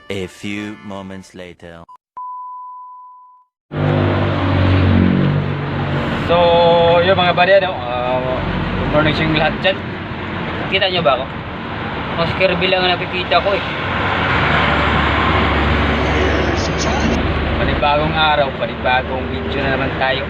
A few moments later. So, yun mga buddy, good morning sa inyong lahat dyan. Kita nyo ba ako? Mas Kirby lang ang nakikita ko eh. Panibagong araw, panibagong video na naman tayo.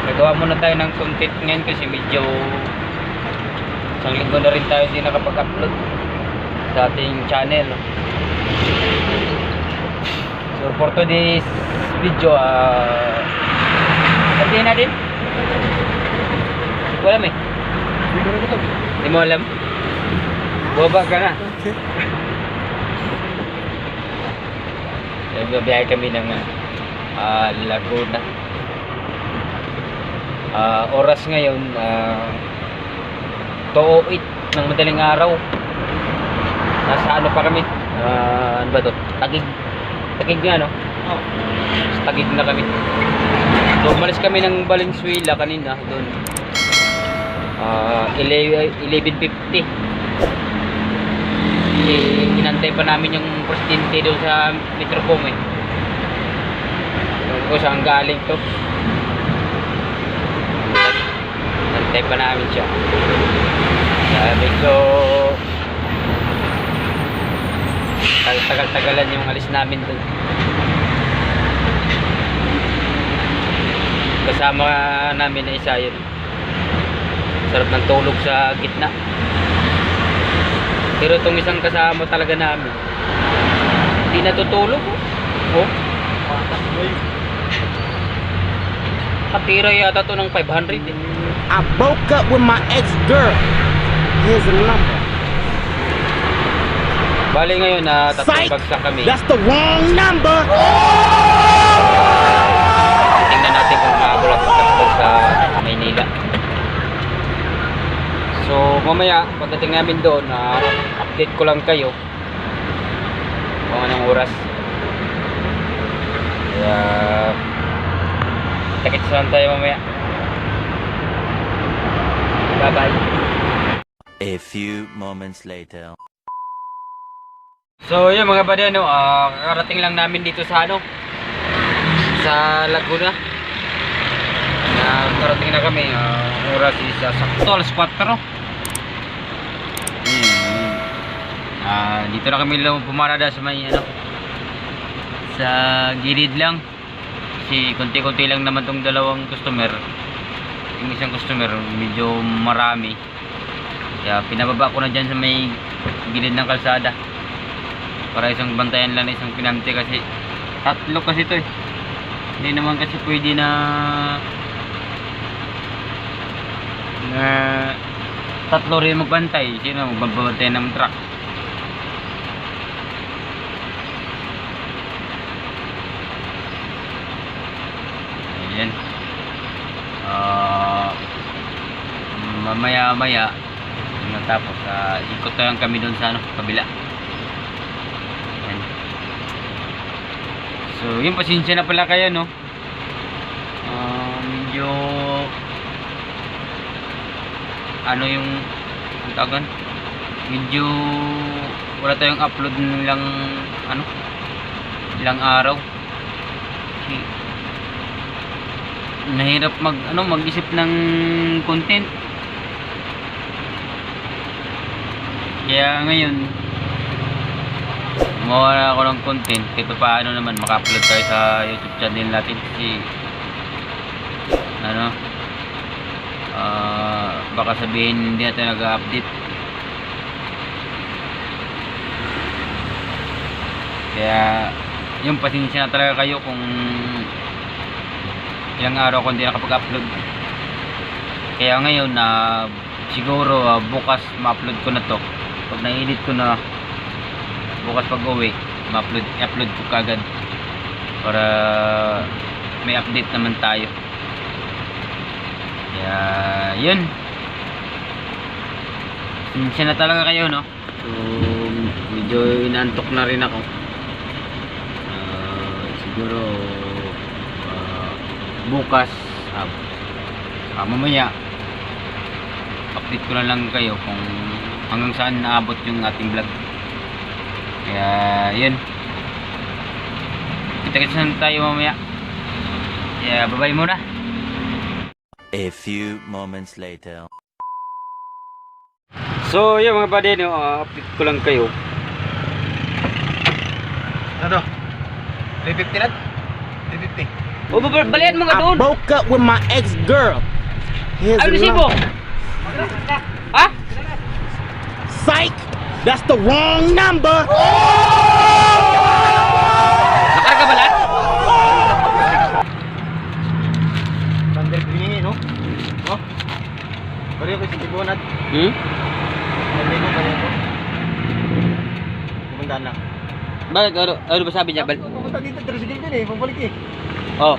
Nagawa muna tayo ng content ngayon kasi medyo isang linggo na rin tayo hindi nakapag-upload sa ating channel. So for today's video, sabihin natin, wala eh. Hindi mo alam? Baba ka na. Nagbabiyahe kami ng Laguna. Oras ngayon 2:08 ng madaling araw. Nasa ano pa kami? Ano ba to? Tagig nga no? Oh. Tagig na kami. So umalis kami ng Valenzuela kanina doon. 11:50. Inantay pa namin yung presidente doon sa Metropom eh. Kung saan galing to. Inantay pa namin siya. Sabi ko tagal-tagalan yung alis namin doon. Kasama namin na isa yun. Sarap ng tulog sa gitna. Pero itong isang kasama talaga namin hindi natutulog. Oh. Katira yata to ng 500 eh. I broke up with my ex-girl. Here's the number. Bali ngayon na tatlong bagsak kami. That's the wrong number. Tingnan natin kung maabot ang bagsak sa Maynila. So mamaya pagdating namin doon, update ko lang kayo kung anong oras. Kaya takits lang tayo mamaya. Bye bye. A few moments later. So yun mga buddy, kakarating lang namin dito sa sa Laguna. Nakarating na kami, oras is sakto alas 4. Dito na kami pumarada sa may sa gilid lang. Kasi konti-konti lang naman tong dalawang customer. Yung isang customer medyo marami. Kaya pinababa ko na dyan sa may gilid ng kalsada. Para isang bantayan lang na isang pinante kasi tatlo kasi ito eh. Hindi naman kasi pwede na tatlo rin magbantay. Sino magbabantay ng truck? Ayan. Mamaya tapos ikot lang kami doon sa kabila. So yun, pasensya na pala kayo no. Medyo yung tagan, medyo wala tayong upload nilang ilang araw. Kasi nahirap mag-isip ng content. Kaya ngayon gumawa ako ng content kahit paano naman maka-upload tayo sa YouTube channel natin kasi baka sabihin hindi natin nag-update. Kaya yung pasensya na talaga kayo kung ilang araw ko hindi nakapag-upload. Kaya ngayon siguro bukas ma-upload ko na to. Pag na-edit ko na bukas pag uwi, i-upload ko kagad para may update naman tayo. Kaya yun, siya na talaga kayo, no? So medyo inantok na rin ako. Siguro bukas mamaya update ko na lang kayo kung hanggang saan naabot yung ating vlog. Kaya yun, kita-kits na tayo mamaya. Kaya bye-bye muna. A few moments later. So yun mga buddy, no, update ko lang kayo. Ano? 350 na? 350. O balian mo nga I doon. broke up with my ex-girl. Here's Ano the resibo? number. Ha? Psych! That's the wrong number! Nakarga ba lahat? Bandel binihi, no? Oh? Bariyo ko sa tibunat. Bariyo ko. Kumandaan lang. Bakit? Ano ba sabi niya? Pupunta dito, tricycle din eh. Pabalik eh. Oh.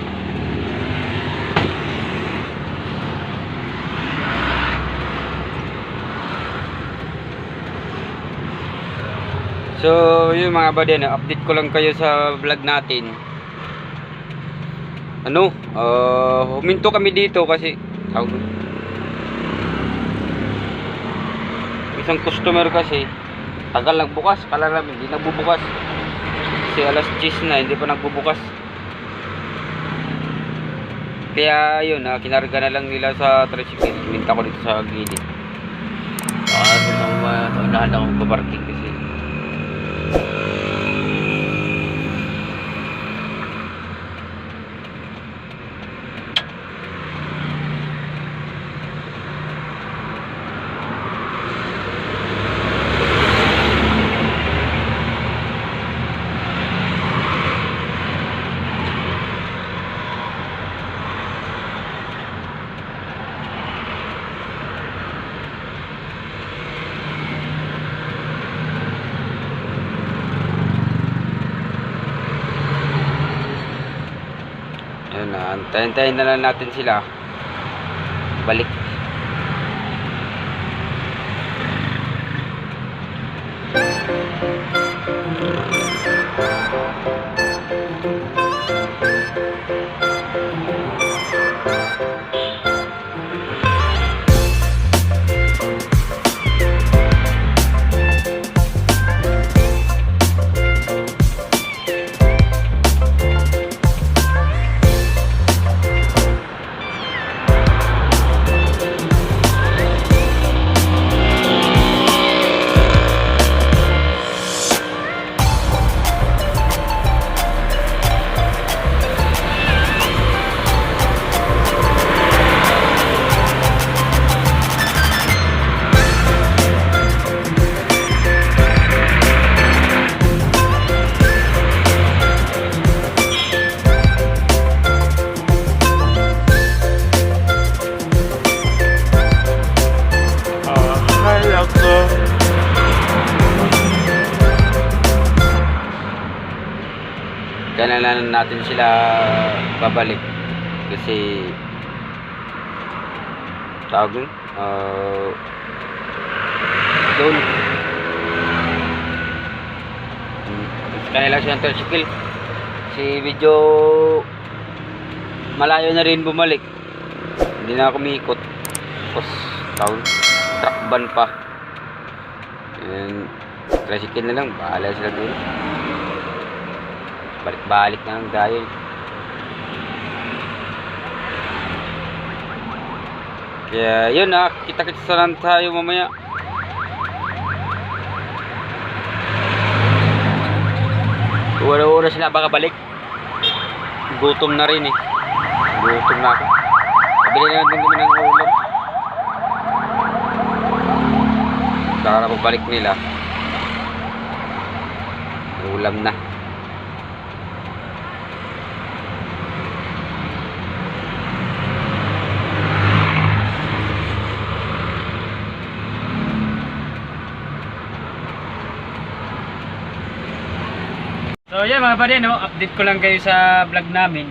So, yun mga buddy, update ko lang kayo sa vlog natin. Ano? Huminto kami dito kasi isang customer kasi tagal nagbukas, kala namin hindi nagbubukas. Kasi alas 10 na, hindi pa nagbubukas. Kaya yun, kinarga na lang nila sa tricycle. Minta ko dito sa gilid. Unahan ako magpaparking kasi ayun na, antayin na lang natin sila balik. Kaya na natin sila babalik kasi tawag doon sa kanila siya ng tricycle si medyo malayo na rin bumalik, hindi na kumikot, tapos tawag truck ban pa, and tricycle na lang, bahala sila doon, balik-balik na lang dahil kaya yun kita-kits na lang tayo mamaya. Wala oras na baka balik, gutom na rin gutom na ako, pabili na lang kami ng ulam baka na pagbalik nila ulam na. Ayan mga pare, no? Update ko lang kayo sa vlog namin.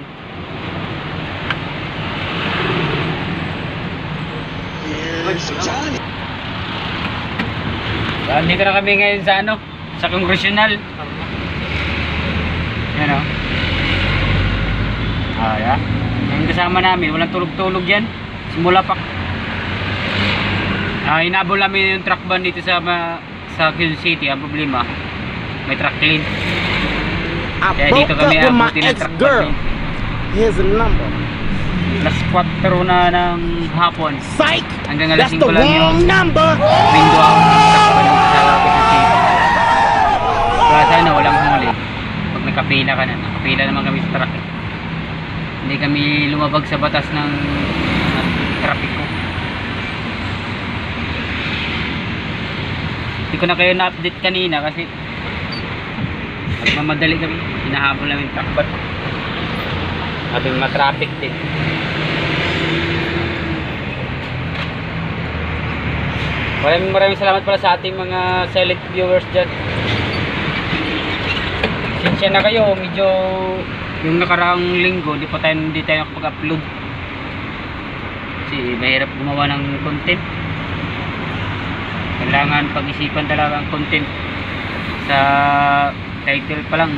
So, andito na kami ngayon sa ano? Sa Congressional. Yan o. Yeah. Yung kasama namin, walang tulog-tulog yan. Simula pa. Inabol namin yung truck ban dito sa Quezon City. Ang problema, may truck clean. I Kaya broke dito up kami with my abutin ng truck ex-girl. ban. Here's the number. Alas 4 na ng hapon. Psych! Hanggang alas That's 5 the lang yung wrong number! window out ng truck ban sa Quezon City. Kaya sana walang huli. Pag nakapila ka na, nakapila naman kami sa truck. Hindi kami lumabag sa batas ng trapiko. Hindi ko na kayo na-update kanina kasi magmamadali kami. Hinahabol namin truck ban. Habing matraffic din. Maraming salamat pala sa ating mga silent viewers dyan. Sinsya na kayo, medyo yung nakaraang linggo hindi tayo nakapag-upload kasi mahirap gumawa ng content. Kailangan pag-isipan talaga ang content. Sa title pa lang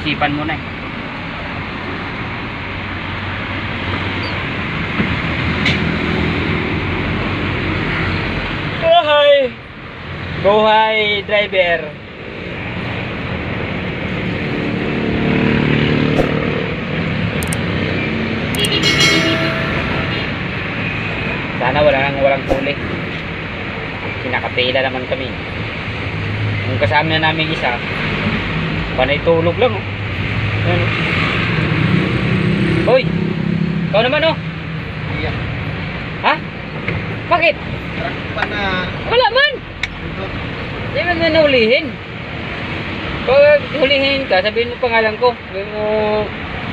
isipan mo na eh. Buhay driver. Sana walang huli. Sinakapila naman kami. Yung kasama namin isa, panay tulog lang oh. Ayan, oh. Hoy! Ikaw naman oh. Iya. Ha? Bakit? Truck pa na. Wala man! Hindi man na nahulihin. Pag hulihin ka, sabihin mo pangalan ko. Sabihin mo,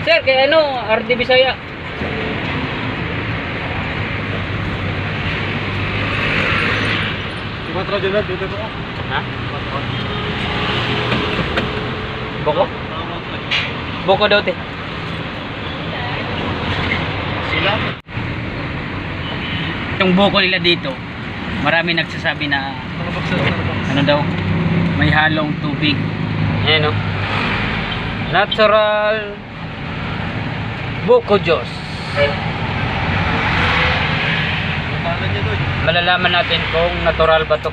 sir, kaya ano, RD Bisaya. Ibatro dyan na, dito ko. Ha? Boko? Boko daw te. Sila? Itong boko nila dito, marami nagsasabi na ano daw, may halong tubig. Ayan o. Natural Boko Diyos. Malalaman natin kung natural ba to.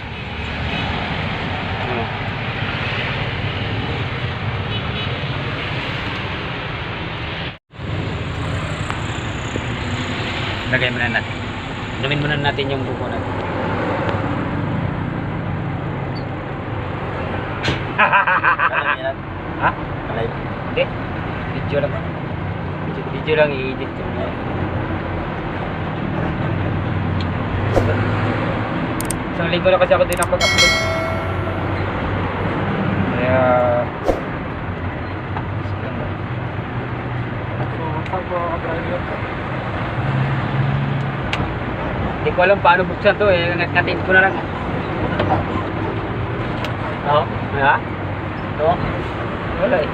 Lagay muna natin. Inumin muna natin yung buko natin. Ha? Alive. Hindi. Video lang. Video lang i-edit ko. Isang linggo na kasi ako din nakapag-upload. Kaya hindi ko alam paano buksan to eh. Ngat-ngatin ko na lang. Oo. Ha? Oo. Wala eh.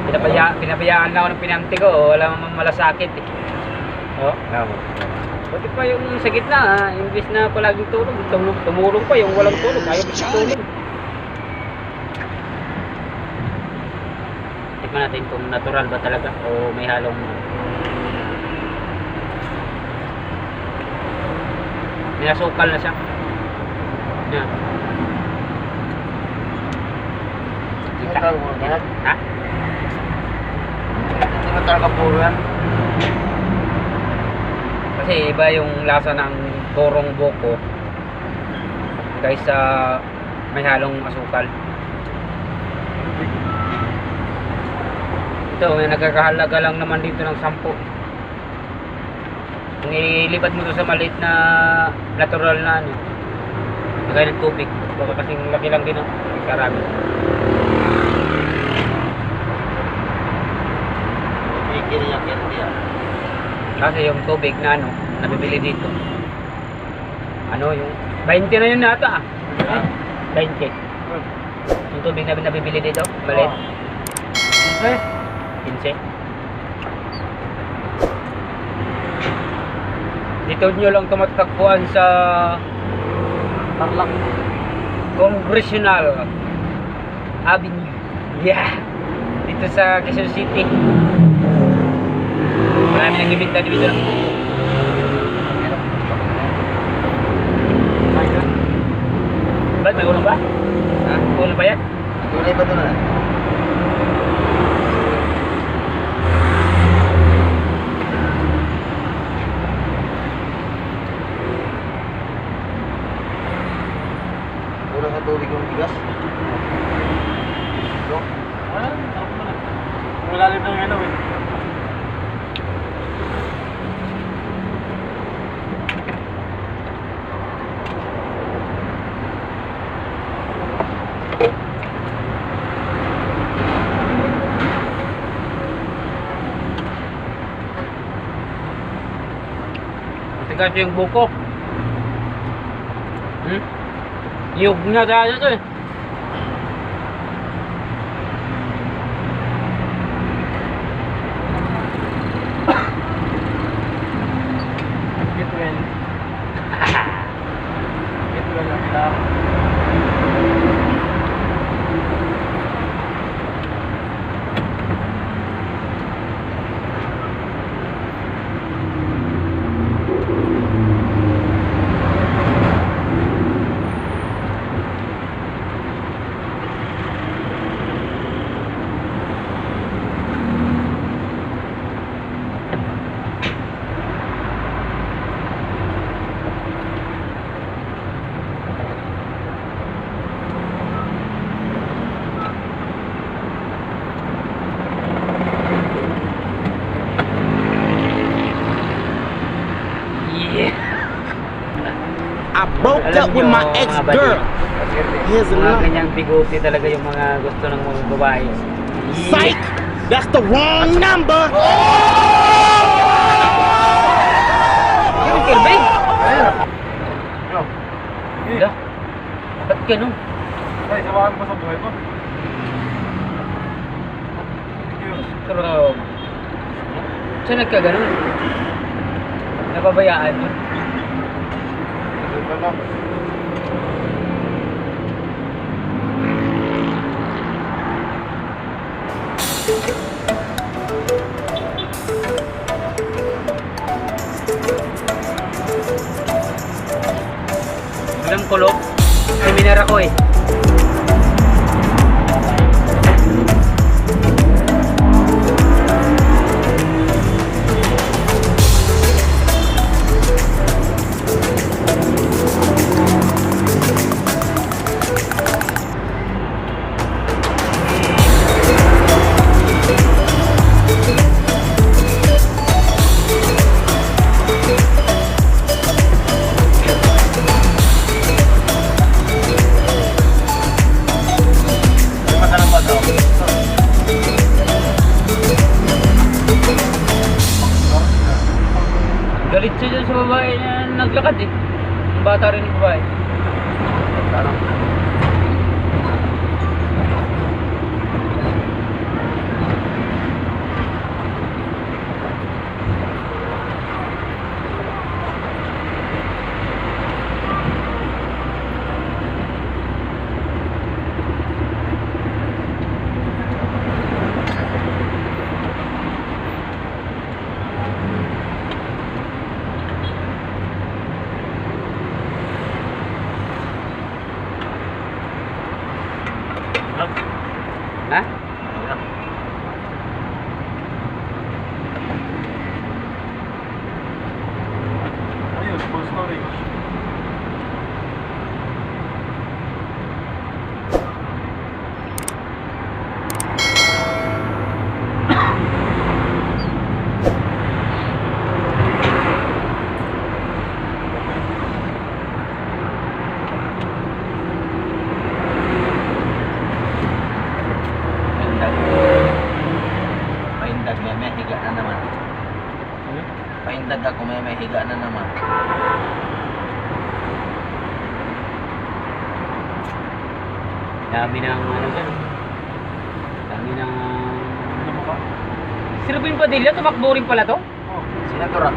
Pinabayaan lang ako ng pinanti ko. Wala mang malasakit eh. Oo. Buti pa yung sa gitna ha. Imbis na palaging tulog. Tumulong pa yung walang tulog. Ayaw pa tulog. Tikman natin kung natural ba talaga o may halong may nasukal na siya. Yan. Kita. Ha? Hindi na talaga puro yan. Kasi iba yung lasa ng torong boko kaysa may halong asukal. Ito, may nagkakahalaga lang naman dito ng 10. Kung ilipat mo to sa maliit na natural na ano, lagay ng tubig, baka kasing laki lang din karami. Kasi yung tubig na ano, nabibili dito, ano yung 20 na yun nata 20 yung tubig na nabibili dito, maliit. 15. Dito nyo lang tumatagpuan sa Tarlac. Congressional Avenue. Yeah. Dito sa Quezon City. Marami nang ibigta dito. Ba't may ulam ba? Ha? Ulam ba yan? Tunay ba ito na? Kulang sa tubig yung bigas. Malalim ng ano eh. Matigas yung buko. Yug na tayo ito eh. Get well. Get well ang tao. I broke up with my ex-girl. Here's Mga another. ganyang bigote talaga yung mga gusto ng mga babae. Psych! That's the wrong number. Yung Kirby? Ano? Hala. Ba't ganun? Ay, sabahan mo sa buhay mo. Pero, saan nagkaganon? Nababayaan mo? Ito na. Walang kulog. Seminar ako eh. Galit siya dyan sa babae na naglakad eh. Yung bata rin yung babae. Ha? Ayun, full storage. Paindag, may higa na naman. Paindag ako, may higa na naman. Dami ng ano dyan. Dami ng Si Ruben Padilla, tumakbo rin pala to? Oh, senador ah.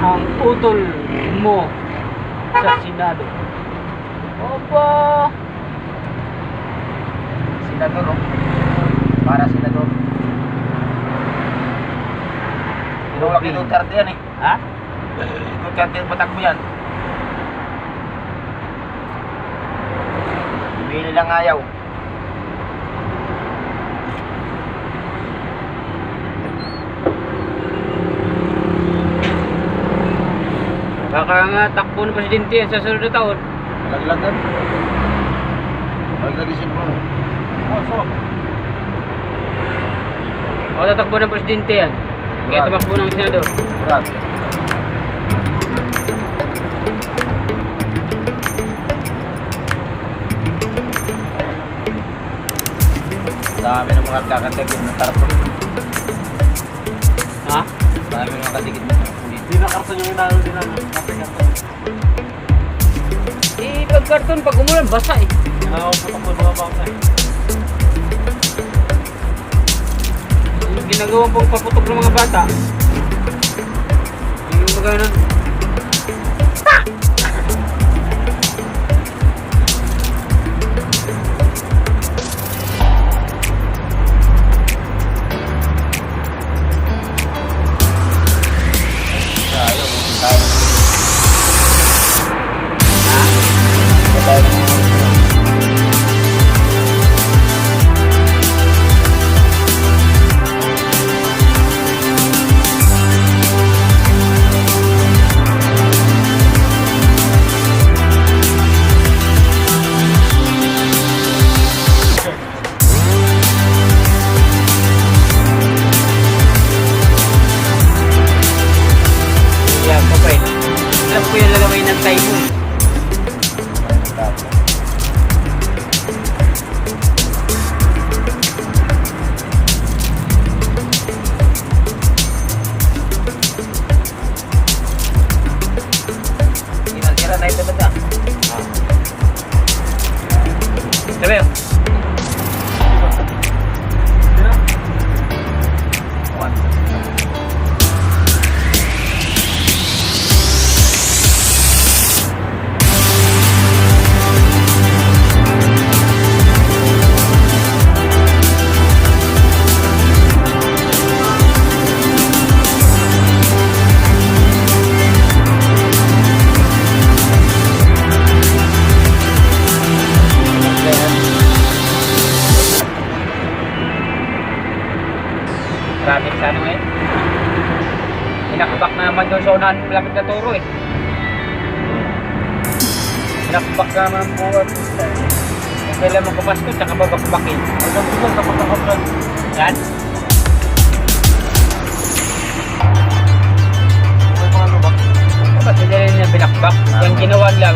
Ang utol mo sa Senado. Opa! Senador oh. Para senador. Tinulak ni Duterte yan eh. Ha? Duterte ang patakbo yan. Bili lang ayaw. Baka nga takbo ng presidente yan sa sunod na taon. Laglagan. Laglag isip mo. Oh, so. O tatakbo ng presidente yan. Kaya tumakbo ng senador. Brad. Dami ng mga kakatigid na tarpon. Ha? Dami ng mga katigid na tarpon. Hindi na karton yung inalo din namin. Eh, pag karton, pag umulan, basa eh. Nakakapot ako mga bangka eh. Yung ginagawa pong paputok ng mga bata. Yung mga ganun. Ayaw, kung tayo. Ha? Kung tayo. Yan, kapay. Alam ko yung lalaway ng typhoon. Tinatira na ito ba? Sabi yun. Traffic sa ano ngayon. Hinakbak na naman doon sa unahan malapit na turo eh. Hinakbak na naman po. Kailan mo pumasko, tsaka babakbakin. Yan. Ba't hindi rin niya binakbak? Yung ginawa lang.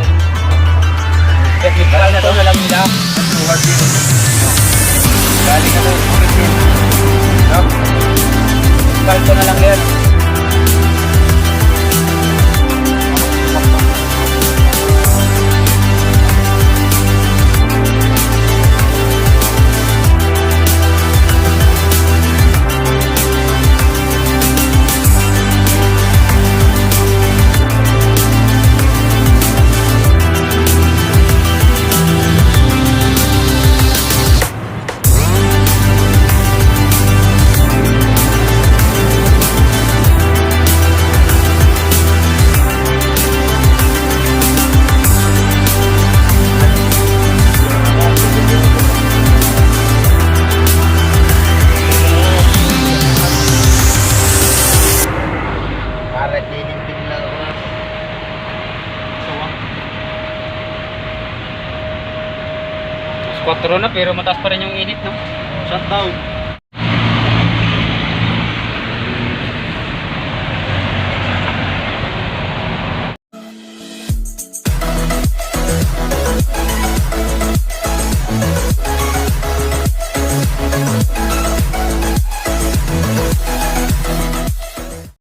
Technical na to na lang nila. Galing ako. Kalto na lang yan. Para tinimpin lang ako. Mas 4 na pero mataas pa rin yung init, no? Shutdown.